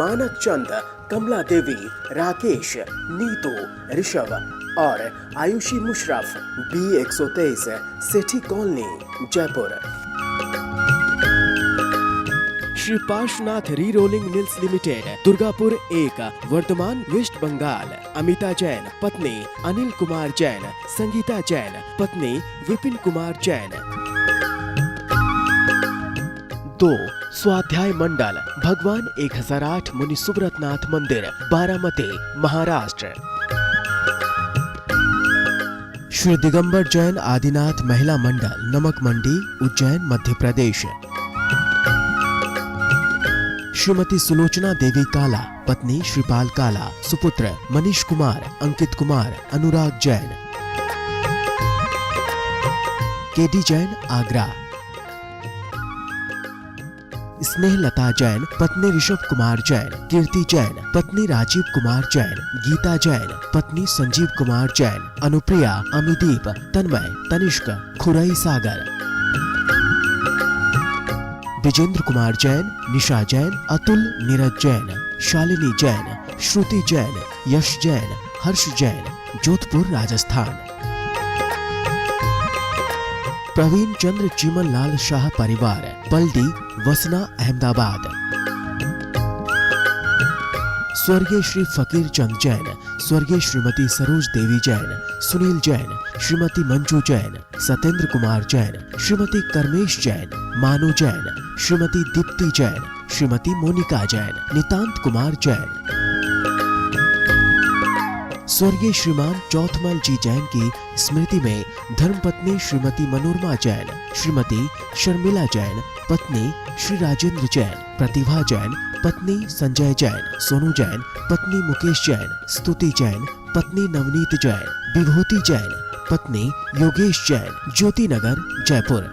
मानक चंद, कमला देवी, राकेश, नीतू, ऋषभ और Ayushi Musharraf, B123, Sethi colony, Jaipur. Shri Parshwanath re rolling mills limited, Durgapur 1, Vardhaman, West Bengal. Amita Jain, पत्नी अनिल कुमार जैन, संगीता जैन, पत्नी विपिन कुमार जैन। 2. स्वाध्याय मंडल, भगवान 1008 मुनि सुब्रतनाथ मंदिर, बारामती, महाराष्ट्र। श्री दिगंबर जैन आदिनाथ महिला मंडल, नमक मंडी, उज्जैन, मध्य प्रदेश। श्रीमती सुलोचना देवी काला, पत्नी श्रीपाल काला, सुपुत्र मनीष कुमार, अंकित कुमार, अनुराग जैन। केडी जैन, आगरा। स्नेहलता जैन, पत्नी ऋषभ कुमार जैन, कीर्ति जैन, पत्नी राजीव कुमार जैन, गीता जैन, पत्नी संजीव कुमार जैन, अनुप्रिया, अमिदीप, तन्मय, तनिष्क, खुरई सागर। विजेंद्र कुमार जैन, निशा जैन, अतुल, नीरज जैन, शालिनी जैन, श्रुति जैन, यश जैन, हर्ष जैन, जोधपुर, राजस्थान। प्रवीण चंद्र चीमन लाल शाह परिवार, पलडी, वसना, अहमदाबाद। स्वर्गीय श्री फकीर चंद जैन, स्वर्गीय श्रीमती सरोज देवी जैन, सुनील जैन, श्रीमती मंजू जैन, सत्येंद्र कुमार जैन, श्रीमती कर्मेश जैन, मानु जैन, श्रीमती दीप्ति जैन, श्रीमती मोनिका जैन, नितांत कुमार जैन। स्वर्गीय श्रीमान चौथमल जी जैन की स्मृति में धर्मपत्नी श्रीमती मनोरमा जैन, श्रीमती शर्मिला जैन, पत्नी श्री राजेंद्र जैन, प्रतिभा जैन, पत्नी संजय जैन, सोनू जैन, पत्नी मुकेश जैन, स्तुति जैन, पत्नी नवनीत जैन, विभूति जैन, पत्नी योगेश जैन, ज्योति नगर, जयपुर।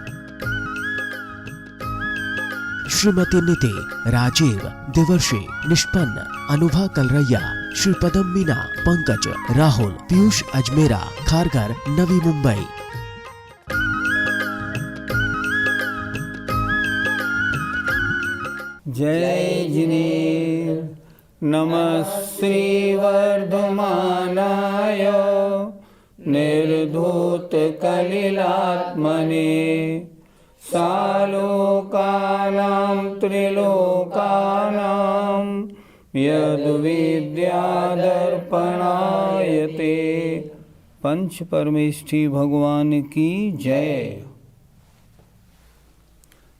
श्रीमती नीति, राजीव, देवर्षि, निष्पन्न, अनुभा कलरैया, श्री पदम मीना, पंकज, राहुल, पीयूष अजमेरा, खारघर, नवी मुंबई। जय जिनेन्द्र। नमः श्री वर्धमानाय निर्धूत कलिलात्मने सालोकानां त्रिलोकानां यद्विद्यादर्पणायते। पंच परमेष्ठी भगवान की जय।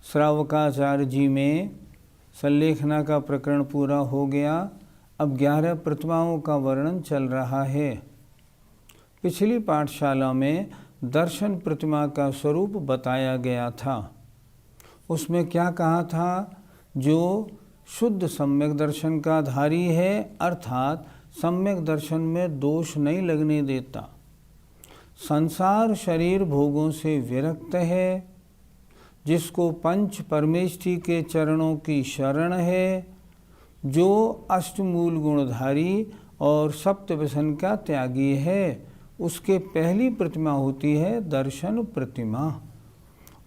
श्रावकाचार्य जी में संलेखना का प्रकरण पूरा हो गया। अब 11 प्रतिमाओं का वर्णन चल रहा है। पिछली पाठशाला में दर्शन प्रतिमा का स्वरूप बताया गया था। उसमें क्या कहा था? जो शुद्ध सम्यक दर्शन का धारी है, अर्थात सम्यक दर्शन में दोष नहीं लगने देता, संसार शरीर भोगों से विरक्त है, जिसको पंच परमेष्ठी के चरणों की शरण है, जो अष्टमूल गुणधारी और सप्त व्यसन का त्यागी है, उसके पहली प्रतिमा होती है दर्शन प्रतिमा।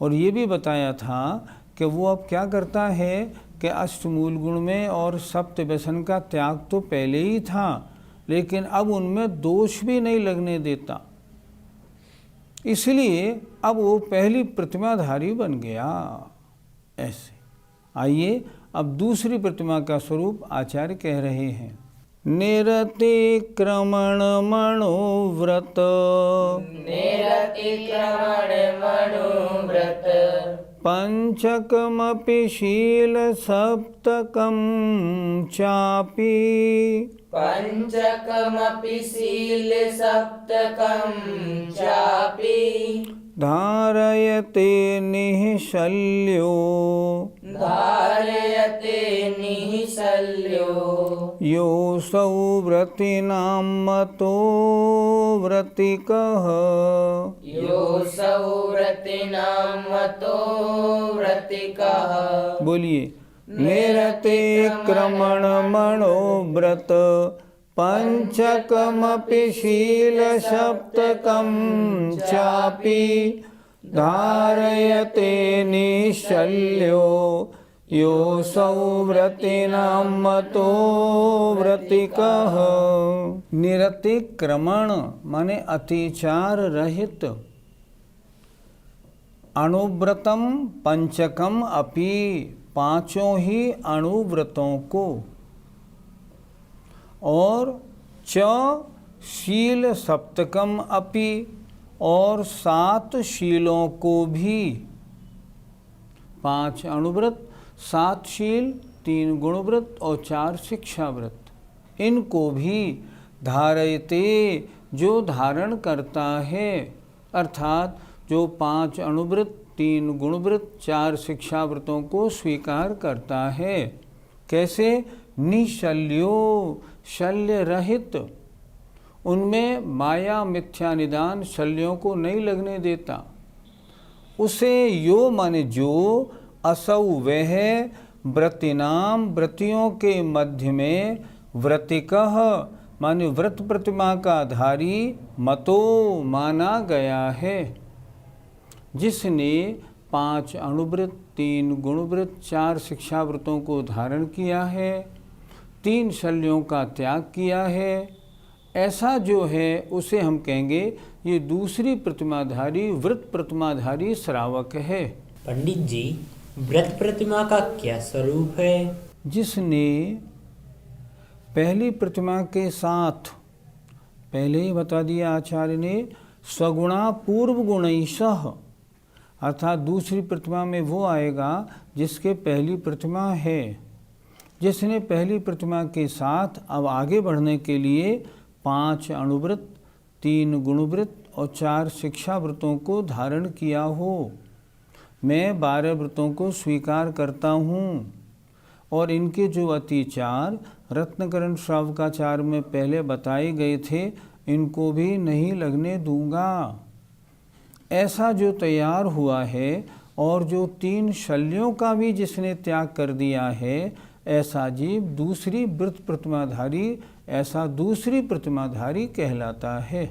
और ये भी बताया था कि वो अब क्या करता है कि अष्टमूल गुण में और सप्त व्यसन का त्याग तो पहले ही था, लेकिन अब उनमें दोष भी नहीं लगने देता, इसलिए अब वो पहली प्रतिमाधारी बन गया। ऐसे आइए अब दूसरी प्रतिमा का स्वरूप आचार्य कह रहे हैं। निरतिक्रमण मनोव्रत, निरतिक्रमण मनोव्रत, पंचकमपि शील सप्तकं चापि, पंचकमपि शील सप्तकं चापि, धारयते निःशल्यो, धारयते निःशल्यो, योऽसौ व्रतीनां मतो व्रतिकः, योऽसौ व्रतीनां मतो व्रतिकः। बोलिए। निरतिक्रमण मनोव्रत, पंचकमपि शील सप्तकं चापि, धारयते निःशल्यो, योऽसौ व्रतीनां मतो व्रतिकः। निरतिक्रमण माने अतिचार रहित, अणुव्रतम पंचकम अपि, पांचों ही अणुव्रतों को, और च शील सप्तकम अपि, और 7 शीलों को भी। 5 अणुव्रत, 7 शील, 3 गुणव्रत और 4 शिक्षा व्रत, इनको भी धारयते जो धारण करता है, अर्थात जो 5 अणुव्रत, 3 गुणव्रत, 4 शिक्षा व्रतों को स्वीकार करता है। कैसे? निशल्यो, शल्य रहित, उनमें माया मिथ्या निदान शल्यों को नहीं लगने देता। उसे यो माने जो, असौ वह, व्रतिनाम व्रतियों के मध्य में, व्रतिकः माने व्रत प्रतिमा का धारी, मतो माना गया है। जिसने 5 अणुव्रत, 3 गुणव्रत, 4 शिक्षा व्रतों को धारण किया है, 3 शल्यों का त्याग किया है, ऐसा जो है उसे हम कहेंगे ये दूसरी प्रतिमाधारी, व्रत प्रतिमाधारी श्रावक है। पंडित जी, व्रत प्रतिमा का क्या स्वरूप है? जिसने पहली प्रतिमा के साथ, पहले ही बता दिया आचार्य ने, स्वगुणा पूर्व गुणैशः, अर्थात दूसरी प्रतिमा में वो आएगा जिसके पहली प्रतिमा है। जिसने पहली प्रतिमा के साथ अब आगे बढ़ने के लिए 5 अणुव्रत, 3 गुणव्रत और 4 शिक्षा व्रतों को धारण किया हो। मैं 12 व्रतों को स्वीकार करता हूँ और इनके जो अतिचार रत्नकरण श्रावकाचार में पहले बताए गए थे, इनको भी नहीं लगने दूंगा। ऐसा जो तैयार हुआ है और जो 3 शल्यों का भी जिसने त्याग कर दिया है, ऐसा जीव दूसरी व्रत प्रतिमाधारी, ऐसा दूसरी प्रतिमाधारी कहलाता है।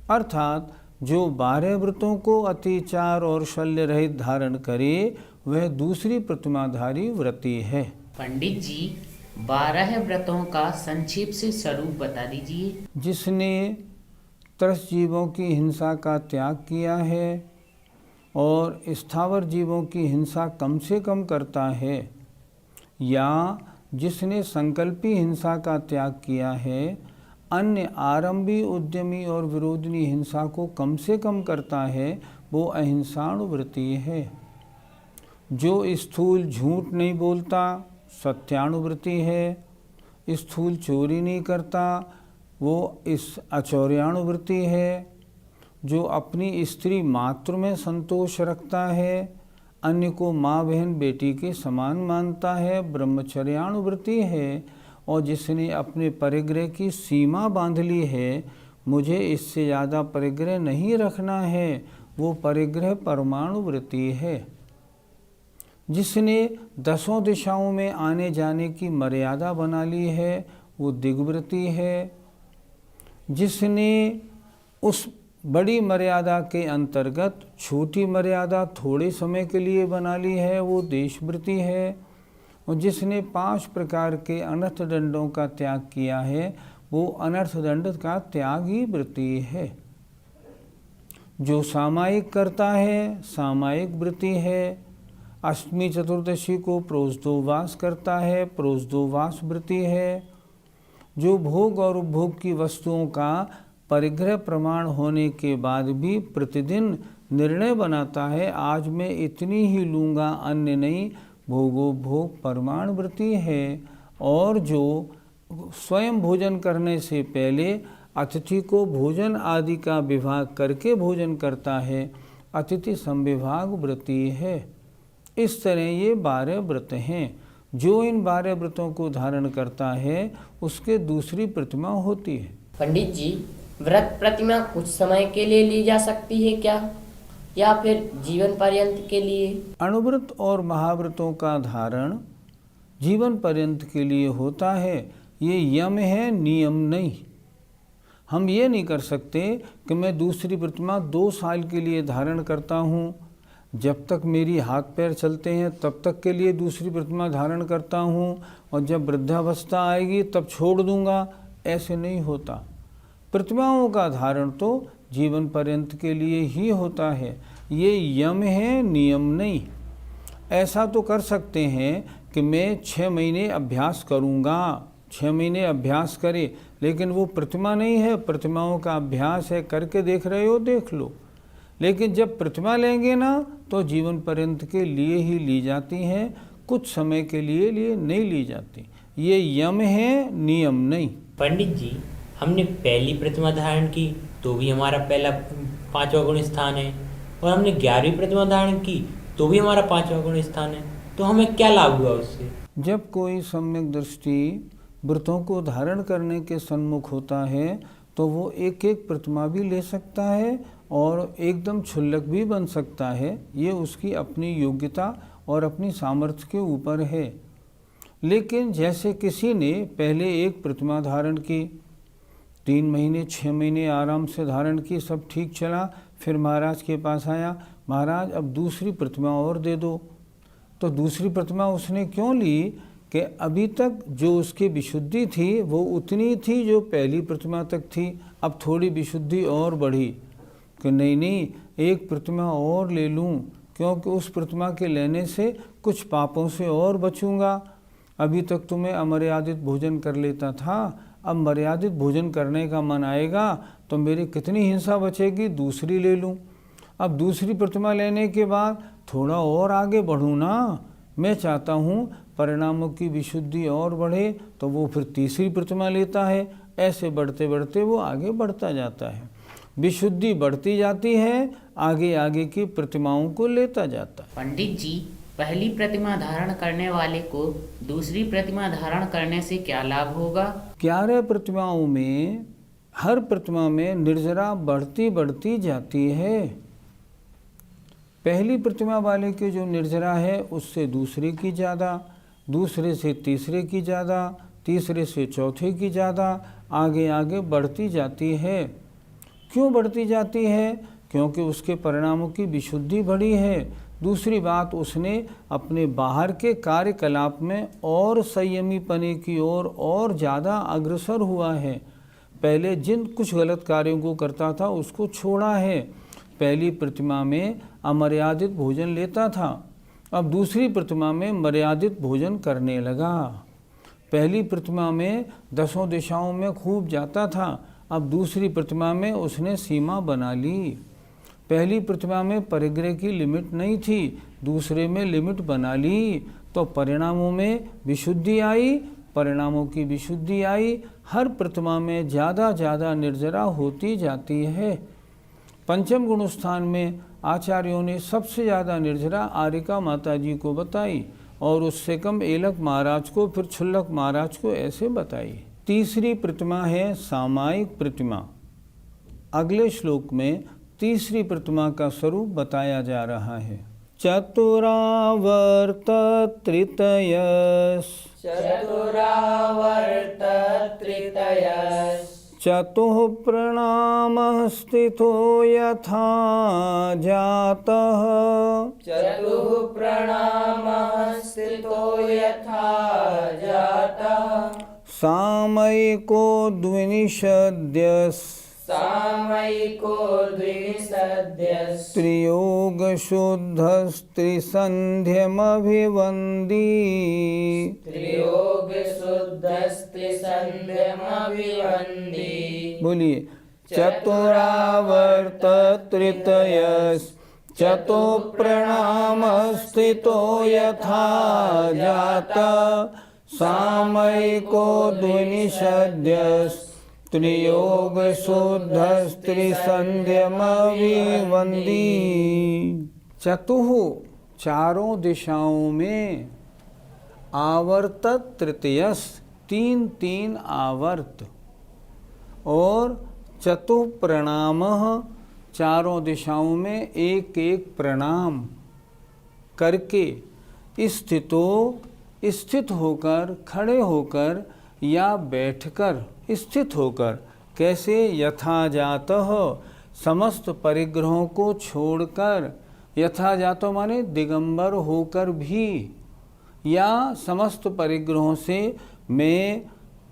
अर्थात जो 12 व्रतों को अतिचार और शल्य रहित धारण करे, वह दूसरी प्रतिमाधारी व्रती है। पंडित जी, 12 व्रतों का संक्षेप से स्वरूप बता दीजिए। जिसने त्रस जीवों की हिंसा का त्याग किया है और स्थावर जीवों की हिंसा कम से कम करता है, या जिसने संकल्पी हिंसा का त्याग किया है, अन्य आरंभी, उद्यमी और विरोधिनी हिंसा को कम से कम करता है, वो अहिंसाणुव्रती है। जो स्थूल झूठ नहीं बोलता, सत्याणुव्रती है। स्थूल चोरी नहीं करता, वो इस अचौर्याणुव्रती है। जो अपनी स्त्री मातृ में संतोष रखता है, अन्य को माँ बहन बेटी के समान मानता है, ब्रह्मचर्याणुव्रती है। और जिसने अपने परिग्रह की सीमा बांध ली है, मुझे इससे ज़्यादा परिग्रह नहीं रखना है, वो परिग्रह परमाणुव्रती है। जिसने 10 दिशाओं में आने जाने की मर्यादा बना ली है, वो दिग्व्रती है। जिसने उस बड़ी मर्यादा के अंतर्गत छोटी मर्यादा थोड़े समय के लिए बना ली है, वो देशव्रती है। और जिसने 5 प्रकार के अनर्थ दंडों का त्याग किया है, वो अनर्थ दंड का त्यागी व्रती है। जो सामायिक करता है, सामायिक व्रती है। अष्टमी चतुर्दशी को प्रोषदोवास करता है, प्रोषदोवास व्रती है। जो भोग और उपभोग की वस्तुओं का परिग्रह प्रमाण होने के बाद भी प्रतिदिन निर्णय बनाता है, आज मैं इतनी ही लूँगा, अन्य नहीं, भोगोपभोग परमाण व्रती है। और जो स्वयं भोजन करने से पहले अतिथि को भोजन आदि का विभाग करके भोजन करता है, अतिथि संविभाग व्रती है। इस तरह ये 12 व्रत हैं। जो इन 12 व्रतों को धारण करता है, उसके दूसरी प्रतिमा होती है। पंडित जी, व्रत प्रतिमा कुछ समय के लिए ली जा सकती है क्या, या फिर जीवन पर्यंत के लिए? अणुव्रत और महाव्रतों का धारण जीवन पर्यंत के लिए होता है। ये यम है, नियम नहीं। हम ये नहीं कर सकते कि मैं दूसरी प्रतिमा 2 साल के लिए धारण करता हूँ, जब तक मेरी हाथ पैर चलते हैं तब तक के लिए दूसरी प्रतिमा धारण करता हूँ और जब वृद्धावस्था आएगी तब छोड़ दूंगा, ऐसे नहीं होता। प्रतिमाओं का धारण तो जीवन पर्यंत के लिए ही होता है, ये यम है, नियम नहीं। ऐसा तो कर सकते हैं कि मैं 6 महीने अभ्यास करूँगा, 6 महीने अभ्यास करे, लेकिन वो प्रतिमा नहीं है, प्रतिमाओं का अभ्यास है, करके देख रहे हो देख लो। लेकिन जब प्रतिमा लेंगे ना तो जीवन पर्यंत के लिए ही ली जाती हैं, कुछ समय के लिए नहीं ली जाती। ये यम है, नियम नहीं। पंडित जी, हमने पहली प्रतिमा धारण की तो भी हमारा पहला 5वां गुण स्थान है, और हमने 11वीं प्रतिमा धारण की तो भी हमारा 5वां गुण स्थान है, तो हमें क्या लाभ हुआ उससे? जब कोई सम्यक दृष्टि व्रतों को धारण करने के सन्मुख होता है तो वो एक एक प्रतिमा भी ले सकता है और एकदम क्षुल्लक भी बन सकता है। ये उसकी अपनी योग्यता और अपनी सामर्थ्य के ऊपर है। लेकिन जैसे किसी ने पहले एक प्रतिमा धारण की, 3 महीने 6 महीने आराम से धारण की, सब ठीक चला, फिर महाराज के पास आया, महाराज अब दूसरी प्रतिमा और दे दो। तो दूसरी प्रतिमा उसने क्यों ली कि अभी तक जो उसकी विशुद्धि थी वो उतनी थी जो पहली प्रतिमा तक थी, अब थोड़ी विशुद्धि और बढ़ी कि नहीं एक प्रतिमा और ले लूं, क्योंकि उस प्रतिमा के लेने से कुछ पापों से और बचूंगा। अभी तक तो मैं अमर्यादित भोजन कर लेता था, अब मर्यादित भोजन करने का मन आएगा तो मेरी कितनी हिंसा बचेगी, दूसरी ले लूं। अब दूसरी प्रतिमा लेने के बाद थोड़ा और आगे बढ़ूं ना, मैं चाहता हूँ परिणामों की विशुद्धि और बढ़े, तो वो फिर तीसरी प्रतिमा लेता है। ऐसे बढ़ते बढ़ते वो आगे बढ़ता जाता है, विशुद्धि बढ़ती जाती है, आगे आगे की प्रतिमाओं को लेता जाता है। पंडित जी, पहली प्रतिमा धारण करने वाले को दूसरी प्रतिमा धारण करने से क्या लाभ होगा? 11 प्रतिमाओं में हर प्रतिमा में निर्जरा बढ़ती बढ़ती जाती है। पहली प्रतिमा वाले के जो निर्जरा है उससे दूसरे की ज़्यादा, दूसरे से तीसरे की ज़्यादा, तीसरे से चौथे की ज़्यादा, आगे आगे बढ़ती जाती है। क्यों बढ़ती जाती है? क्योंकि उसके परिणामों की विशुद्धि बढ़ी है। दूसरी बात, उसने अपने बाहर के कार्यकलाप में और संयमी पने की ओर और ज़्यादा अग्रसर हुआ है। पहले जिन कुछ गलत कार्यों को करता था उसको छोड़ा है। पहली प्रतिमा में अमर्यादित भोजन लेता था, अब दूसरी प्रतिमा में मर्यादित भोजन करने लगा। पहली प्रतिमा में 10 दिशाओं में खूब जाता था, अब दूसरी प्रतिमा में उसने सीमा बना ली। पहली प्रतिमा में परिग्रह की लिमिट नहीं थी, दूसरे में लिमिट बना ली, तो परिणामों में विशुद्धि आई, परिणामों की विशुद्धि आई। हर प्रतिमा में ज़्यादा ज़्यादा निर्जरा होती जाती है। पंचम गुण स्थान में आचार्यों ने सबसे ज़्यादा निर्जरा आरिका माता जी को बताई और उससे कम एलक महाराज को, फिर छुल्लक महाराज को ऐसे बताई। तीसरी प्रतिमा है सामायिक प्रतिमा। अगले श्लोक में तीसरी प्रतिमा का स्वरूप बताया जा रहा है। चतुरावर्त त्रितयस्, चतुरावर्त त्रितयस्, चतुः प्रणामः स्थितो यथा जातः, चतुः प्रणामः स्थितो यथा जातः, सामयिको द्विनिषद्यस्, सामयिको द्विनिषद्यस्, त्रियोगशुद्धस्त्रिसन्ध्यमभिवन्दी, त्रियोगशुद्धस्त्रिसन्ध्यमभिवन्दी। बोलिए, चतुरावर्त त्रितयस्, चतु प्रणामः स्थितो यथा जातः, सामयिको द्विनिषद्यस्, त्रियोगशुद्धस्त्रिसन्ध्यमभिवन्दी। चतुः चारों दिशाओं में, आवर्त तृतीयस 3 आवर्त, और चतुः प्रणामः चारों दिशाओं में एक प्रणाम करके, स्थित होकर, खड़े होकर या बैठकर, स्थित होकर। कैसे? यथा जातः समस्त परिग्रहों को छोड़कर, यथा जातो माने दिगंबर होकर भी, या समस्त परिग्रहों से मैं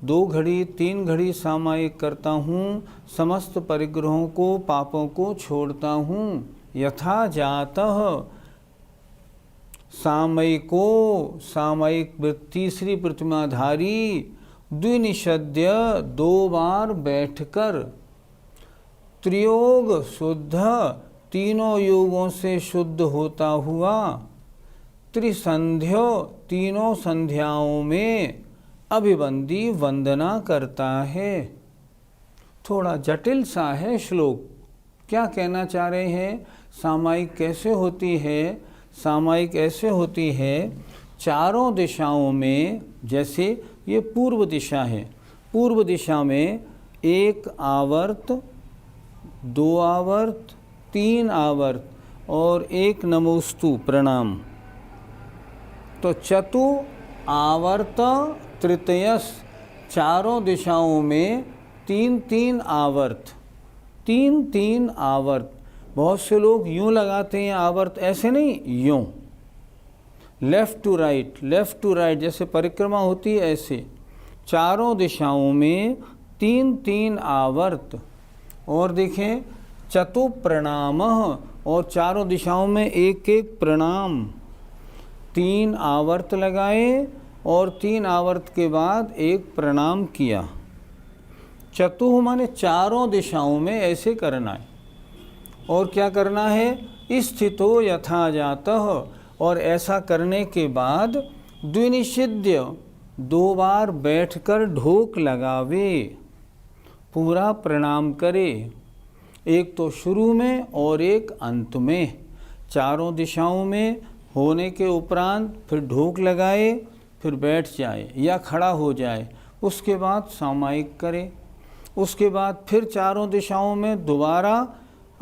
2 घड़ी 3 घड़ी सामायिक करता हूँ, समस्त परिग्रहों को पापों को छोड़ता हूँ। यथा जातः सामयिको, सामयिक तीसरी प्रतिमाधारी द्विनिषद्य 2 बार बैठकर, त्रियोग शुद्ध तीनों योगों से शुद्ध होता हुआ, त्रिसंध्यो तीनों संध्याओं में अभिबंधी वंदना करता है। थोड़ा जटिल सा है श्लोक। क्या कहना चाह रहे हैं? सामायिक कैसे होती है? सामायिक ऐसे होती है, चारों दिशाओं में, जैसे ये पूर्व दिशा है, पूर्व दिशा में 1 आवर्त, 2 आवर्त, 3 आवर्त और 1 नमोस्तु प्रणाम। तो चतु आवर्त तृतीयस, चारों दिशाओं में 3-3 आवर्त, 3-3 आवर्त। बहुत से लोग यूं लगाते हैं आवर्त, ऐसे नहीं, यूं left to right, left to right, जैसे परिक्रमा होती है ऐसे, चारों दिशाओं में 3-3 आवर्त। और देखें चतु प्रणाम, और चारों दिशाओं में 1-1 प्रणाम। 3 आवर्त लगाए और 3 आवर्त के बाद 1 प्रणाम किया। चतुः माने चारों दिशाओं में ऐसे करना है। और क्या करना है? स्थितो यथा जातः, और ऐसा करने के बाद द्विनिषिद्य 2 बार बैठकर ढोक लगावे, पूरा प्रणाम करे, एक तो शुरू में और एक अंत में। चारों दिशाओं में होने के उपरांत फिर ढोक लगाए, फिर बैठ जाए या खड़ा हो जाए, उसके बाद सामायिक करे, उसके बाद फिर चारों दिशाओं में दोबारा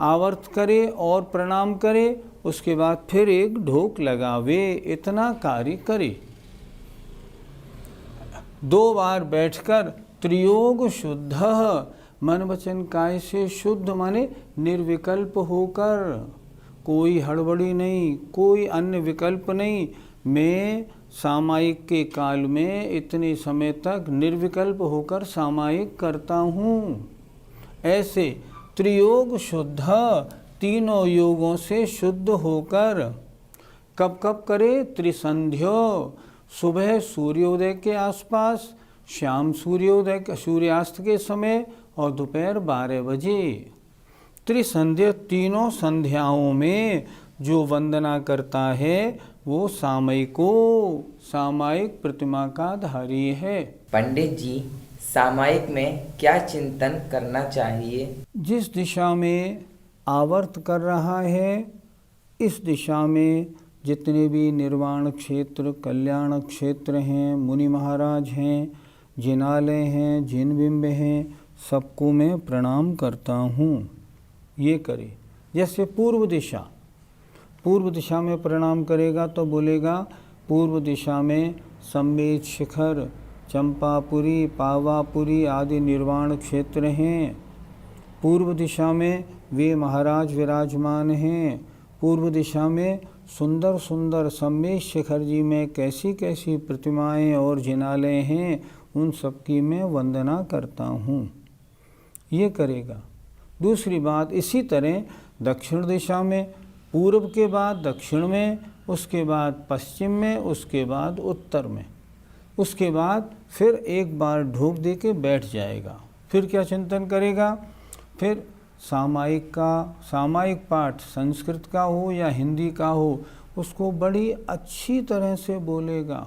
आवर्त करे और प्रणाम करे, उसके बाद फिर एक ढोक लगावे, इतना कार्य करे। 2 बार बैठकर त्रियोग शुद्ध, मन वचन काय से शुद्ध माने निर्विकल्प होकर, कोई हड़बड़ी नहीं, कोई अन्य विकल्प नहीं। मैं सामायिक के काल में इतने समय तक निर्विकल्प होकर सामायिक करता हूँ। ऐसे त्रियोग शुद्ध, तीनों योगों से शुद्ध होकर कब कब करे? त्रिसंध्यो, सुबह सूर्योदय के आसपास, शाम सूर्यास्त के समय और दोपहर 12 बजे। त्रिसंध्य तीनों संध्याओं में जो वंदना करता है वो सामायिक प्रतिमा का धारी है। पंडित जी, सामायिक में क्या चिंतन करना चाहिए? जिस दिशा में आवर्त कर रहा है, इस दिशा में जितने भी निर्वाण क्षेत्र, कल्याण क्षेत्र हैं, मुनि महाराज हैं, जिनालय हैं, जिन बिंब हैं, सबको मैं प्रणाम करता हूँ। ये करे। जैसे पूर्व दिशा में प्रणाम करेगा तो बोलेगा पूर्व दिशा में संवेद शिखर, चंपापुरी, पावापुरी आदि निर्वाण क्षेत्र हैं। पूर्व दिशा में वे महाराज विराजमान हैं। पूर्व दिशा में सुंदर सुंदर संवेद शिखर जी में कैसी कैसी प्रतिमाएं और जिनालय हैं, उन सबकी मैं वंदना करता हूँ। ये करेगा। दूसरी बात, इसी तरह दक्षिण दिशा में पूर्व के बाद दक्षिण में, उसके बाद पश्चिम में, उसके बाद उत्तर में, उसके बाद फिर एक बार ढोक दे के बैठ जाएगा। फिर क्या चिंतन करेगा? फिर सामायिक पाठ संस्कृत का हो या हिंदी का हो, उसको बड़ी अच्छी तरह से बोलेगा।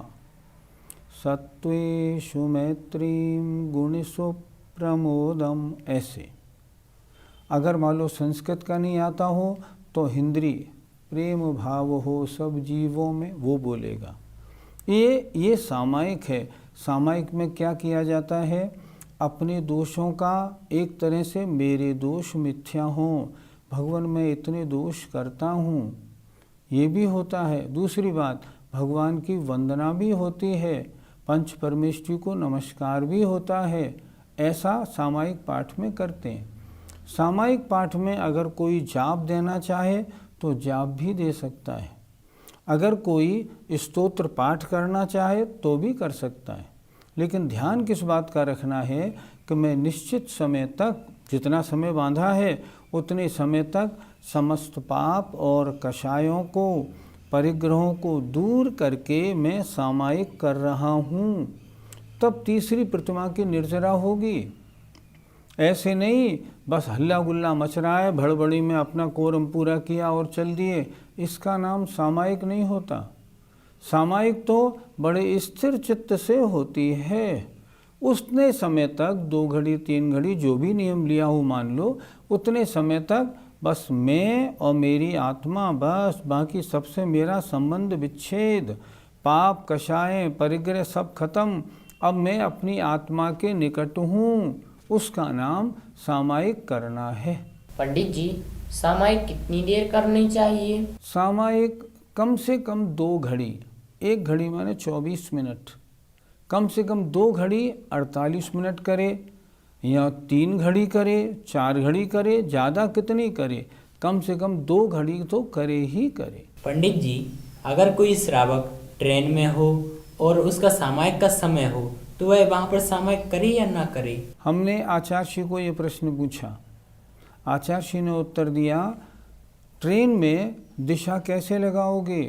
सत्वेषु मैत्रीं गुणेषु प्रमोदम, ऐसे। अगर मान लो संस्कृत का नहीं आता हो तो हिंदी, प्रेम भाव हो सब जीवों में, वो बोलेगा। ये सामायिक है। सामायिक में क्या किया जाता है? अपने दोषों का एक तरह से मेरे दोष मिथ्या हों, भगवान मैं इतने दोष करता हूँ, ये भी होता है। दूसरी बात, भगवान की वंदना भी होती है, पंच परमेष्ठी को नमस्कार भी होता है। ऐसा सामायिक पाठ में करते हैं। सामायिक पाठ में अगर कोई जाप देना चाहे तो जाप भी दे सकता है। अगर कोई स्तोत्र पाठ करना चाहे तो भी कर सकता है, लेकिन ध्यान किस बात का रखना है कि मैं निश्चित समय तक, जितना समय बांधा है उतने समय तक समस्त पाप और कषायों को, परिग्रहों को दूर करके मैं सामायिक कर रहा हूँ, तब तीसरी प्रतिमा की निर्जरा होगी। ऐसे नहीं बस हल्ला गुल्ला मच रहा है, भड़बड़ी में अपना कोरम पूरा किया और चल दिए, इसका नाम सामायिक नहीं होता। सामायिक तो बड़े स्थिर चित्त से होती है। उतने समय तक 2 घड़ी 3 घड़ी जो भी नियम लिया हो मान लो, उतने समय तक बस मैं और मेरी आत्मा, बस बाकी सबसे मेरा संबंध विच्छेद, पाप कषाय परिग्रह सब खत्म, अब मैं अपनी आत्मा के निकट हूँ, उसका नाम सामायिक करना है। पंडित जी, सामायिक कितनी देर करनी चाहिए? सामायिक कम से कम 2 घड़ी, 1 घड़ी माने 24 मिनट, कम से कम 2 घड़ी 48 मिनट करे, या 3 घड़ी करे, 4 घड़ी करे, ज़्यादा कितनी करे, कम से कम 2 घड़ी तो करे ही करे। पंडित जी, अगर कोई श्रावक ट्रेन में हो और उसका सामायिक का समय हो तो वह वहाँ पर सामायिक करे या ना करे? हमने आचार्य श्री को ये प्रश्न पूछा। आचार्य श्री ने उत्तर दिया, ट्रेन में दिशा कैसे लगाओगे?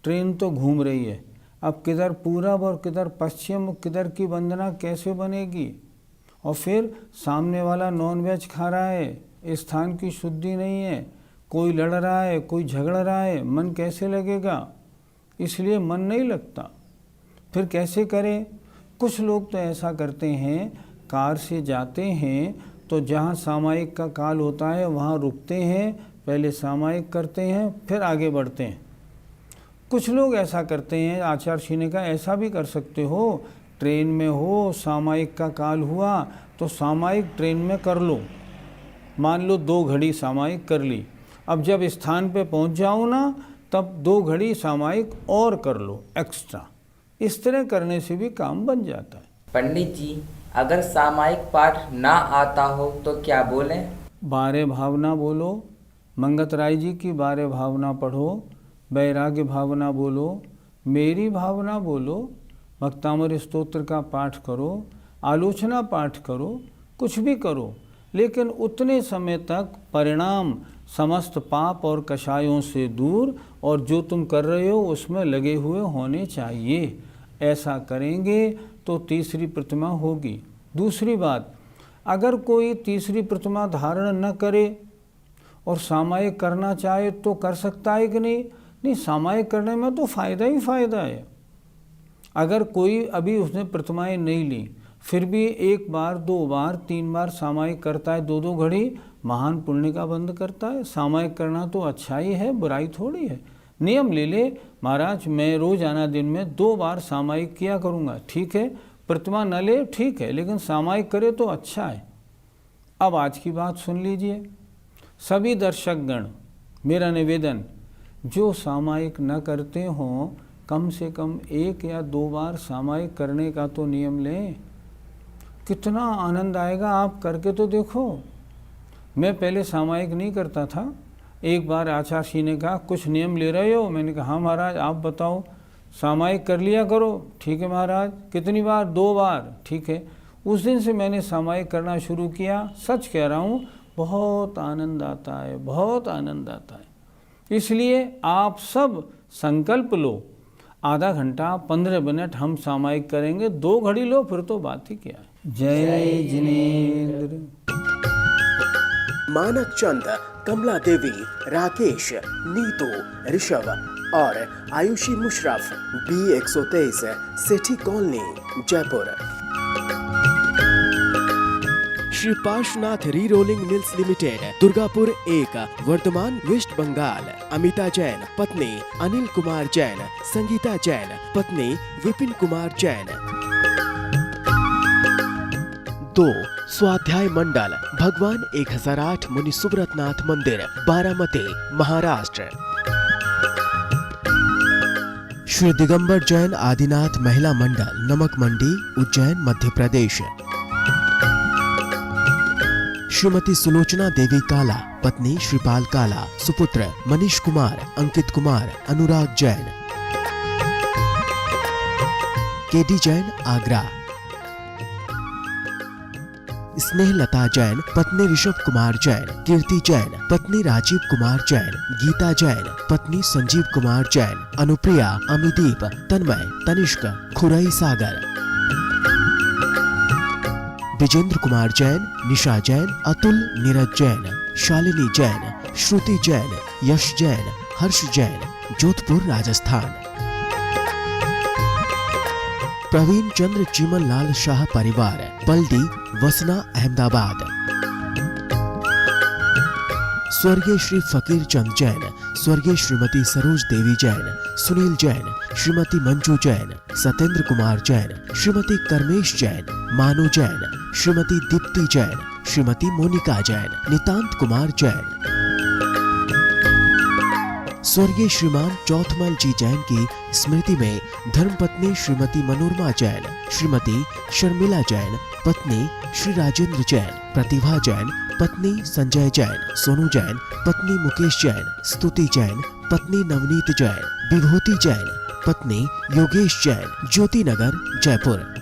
ट्रेन तो घूम रही है, अब किधर पूरब और किधर पश्चिम, किधर की वंदना कैसे बनेगी? और फिर सामने वाला नॉनवेज खा रहा है, स्थान की शुद्धि नहीं है, कोई लड़ रहा है, कोई झगड़ रहा है, मन कैसे लगेगा? इसलिए मन नहीं लगता। फिर कैसे करें? कुछ लोग तो ऐसा करते हैं, कार से जाते हैं तो जहाँ सामायिक का काल होता है वहाँ रुकते हैं, पहले सामायिक करते हैं, फिर आगे बढ़ते हैं। कुछ लोग ऐसा करते हैं, आचार्य श्री ने कहा ऐसा भी कर सकते हो, ट्रेन में हो, सामायिक का काल हुआ तो सामायिक ट्रेन में कर लो, मान लो 2 घड़ी सामायिक कर ली, अब जब स्थान पे पहुंच जाओ ना तब 2 घड़ी सामायिक और कर लो एक्स्ट्रा। इस तरह करने से भी काम बन जाता है। पंडित जी, अगर सामायिक पाठ ना आता हो तो क्या बोलें? बारे भावना बोलो, मंगत राय जी की बारे भावना पढ़ो, वैराग्य भावना बोलो, मेरी भावना बोलो, भक्तामृत स्तोत्र का पाठ करो, आलोचना पाठ करो, कुछ भी करो, लेकिन उतने समय तक परिणाम समस्त पाप और कषायों से दूर और जो तुम कर रहे हो उसमें लगे हुए होने चाहिए। ऐसा करेंगे तो तीसरी प्रतिमा होगी। दूसरी बात, अगर कोई तीसरी प्रतिमा धारण न करे और सामायिक करना चाहे तो कर सकता है कि नहीं? नहीं, सामायिक करने में तो फ़ायदा ही फ़ायदा है। अगर कोई अभी उसने प्रतिमाएं नहीं ली, फिर भी 1 बार 2 बार 3 बार सामायिक करता है, 2-2 घड़ी, महान पुण्य का बंद करता है। सामायिक करना तो अच्छा ही है, बुराई थोड़ी है। नियम ले ले, महाराज मैं रोज़ाना दिन में 2 बार सामायिक किया करूँगा, ठीक है, प्रतिमा न ले ठीक है, लेकिन सामायिक करे तो अच्छा है। अब आज की बात सुन लीजिए, सभी दर्शकगण, मेरा निवेदन, जो सामायिक न करते हों कम से कम 1 या 2 बार सामायिक करने का तो नियम लें। कितना आनंद आएगा, आप करके तो देखो। मैं पहले सामायिक नहीं करता था, एक बार आचार्य श्री ने कहा कुछ नियम ले रहे हो? मैंने कहा हाँ महाराज, आप बताओ। सामायिक कर लिया करो। ठीक है महाराज। कितनी बार? 2 बार। ठीक है। उस दिन से मैंने सामायिक करना शुरू किया। सच कह रहा हूँ, बहुत आनंद आता है, बहुत आनंद आता है। इसलिए आप सब संकल्प लो, आधा घंटा 15 मिनट हम सामायिक करेंगे, 2 घड़ी लो फिर तो बात ही क्या है। जय जिनेंद्र। मानक चंद, कमला देवी, राकेश, नीतू, ऋषभ और Ayushi Musharraf, B123, Sethi colony, Jaipur. Shri Parshwanath re rolling mills limited, Durgapur 1, Vardhaman, West Bengal. Amita Jain, पत्नी अनिल कुमार जैन, संगीता जैन, पत्नी विपिन कुमार जैन। 2, स्वाध्याय मंडल, भगवान 1008 मुनि सुब्रतनाथ मंदिर, बारामती, महाराष्ट्र। श्री दिगंबर जैन आदिनाथ महिला मंडल, नमक मंडी, उज्जैन, मध्य प्रदेश। श्रीमती सुलोचना देवी काला, पत्नी श्रीपाल काला, सुपुत्र मनीष कुमार, अंकित कुमार, अनुराग जैन। केडी जैन, आगरा। स्नेहलता जैन, पत्नी ऋषभ कुमार जैन। कीर्ति जैन, पत्नी राजीव कुमार जैन। गीता जैन, पत्नी संजीव कुमार जैन। अनुप्रिया, अमिदीप, तन्मय, तनिष्क, खुरई सागर। विजेंद्र कुमार जैन, निशा जैन, अतुल, नीरज जैन, शालिनी जैन, श्रुति जैन, यश जैन, हर्ष जैन, जोधपुर राजस्थान। प्रवीण चंद्र चीमन लाल शाह परिवार, पलडी, वसना, अहमदाबाद। स्वर्गीय श्री फकीर चंद जैन, स्वर्गीय श्रीमती सरोज देवी जैन, सुनील जैन, श्रीमती मंजू जैन, सत्येंद्र कुमार जैन, श्रीमती कर्मेश जैन, मानु जैन, श्रीमती दीप्ति जैन, श्रीमती मोनिका जैन, नितांत कुमार जैन। स्वर्गीय श्रीमान चौथमल जी जैन की स्मृति में धर्मपत्नी श्रीमती मनोरमा जैन, श्रीमती शर्मिला जैन, पत्नी श्री राजेंद्र जैन, प्रतिभा जैन, पत्नी संजय जैन, सोनू जैन, पत्नी मुकेश जैन, स्तुति जैन, पत्नी नवनीत जैन, विभूति जैन, पत्नी योगेश जैन, ज्योति नगर, जयपुर।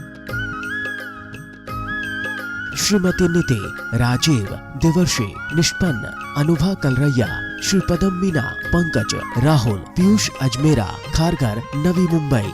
श्रीमती नीति, राजीव, देवर्षि, निष्पन्न, अनुभा कलरैया, श्रीपदम मीना, पंकज, राहुल, पीयूष अजमेरा, खारघर, नवी मुंबई।